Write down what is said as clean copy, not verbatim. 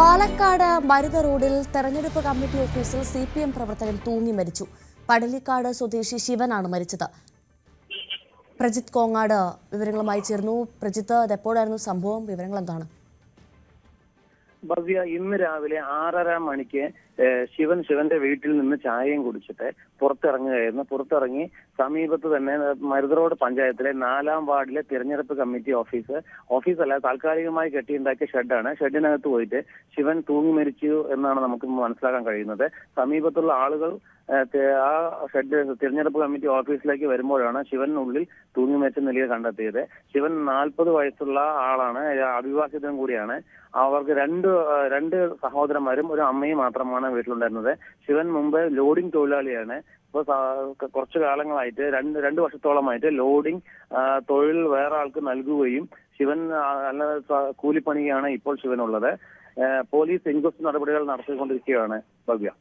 പാലക്കാട് മരുത റോഡിൽ തെരഞ്ഞെടുപ്പ് കമ്മിറ്റി ഓഫീസിൽ CPM പ്രവർത്തകൻ തൂങ്ങി മരിച്ചു. പടലിക്കാട് സ്വദേശി ശിവനാണ് മരിച്ചത്. പ്രജിത്ത് കോങ്ങാട് വിവരങ്ങളുമായി ചേർന്നു. പ്രജിത്ത്, എപ്പോഴായിരുന്നു സംഭവം? വിവരങ്ങൾ എന്താണ്? ഭവ്യ, ഇന്ന് രാവിലെ 6:30 മണിക്ക് ശിവന്റെ വീട്ടിൽ നിന്ന് ചായയും കുടിച്ചിട്ട് പുറത്തിറങ്ങുകയായിരുന്നു. പുറത്തിറങ്ങി സമീപത്ത് തന്നെ മരുത റോഡ് പഞ്ചായത്തിലെ 4-ാം വാർഡിലെ തിരഞ്ഞെടുപ്പ് കമ്മിറ്റി ഓഫീസല്ല, താൽക്കാലികമായി കെട്ടിയുണ്ടാക്കിയ ഷെഡാണ്. ഷെഡിനകത്ത് പോയിട്ട് ശിവൻ തൂങ്ങി മരിച്ചു എന്നാണ് നമുക്ക് മനസ്സിലാക്കാൻ കഴിയുന്നത്. സമീപത്തുള്ള ആളുകൾ ആ ഷെഡ് തിരഞ്ഞെടുപ്പ് കമ്മിറ്റി ഓഫീസിലേക്ക് വരുമ്പോഴാണ് ശിവനുള്ളിൽ തൂങ്ങി മരിച്ച നിലയിൽ കണ്ടെത്തിയത്. ശിവൻ 40 വയസ്സുള്ള ആളാണ്, അവിവാഹിതനും കൂടിയാണ്. അവർക്ക് രണ്ട് സഹോദരന്മാരും ഒരു അമ്മയും മാത്രമാണ് വീട്ടിലുണ്ടായിരുന്നത്. ശിവൻ മുമ്പ് ലോഡിംഗ് തൊഴിലാളിയാണ്. ഇപ്പോൾ കുറച്ചു കാലങ്ങളായിട്ട് രണ്ട് വർഷത്തോളമായിട്ട് ലോഡിംഗ് തൊഴിൽ വേറെ ആൾക്ക് നൽകുകയും ശിവൻ കൂലിപ്പണിയാണ് ഇപ്പോൾ ശിവനുള്ളത്. പോലീസ് ഇൻക്വസ്റ്റ് നടപടികൾ നടത്തിക്കൊണ്ടിരിക്കുകയാണ്. ഭവ്യ.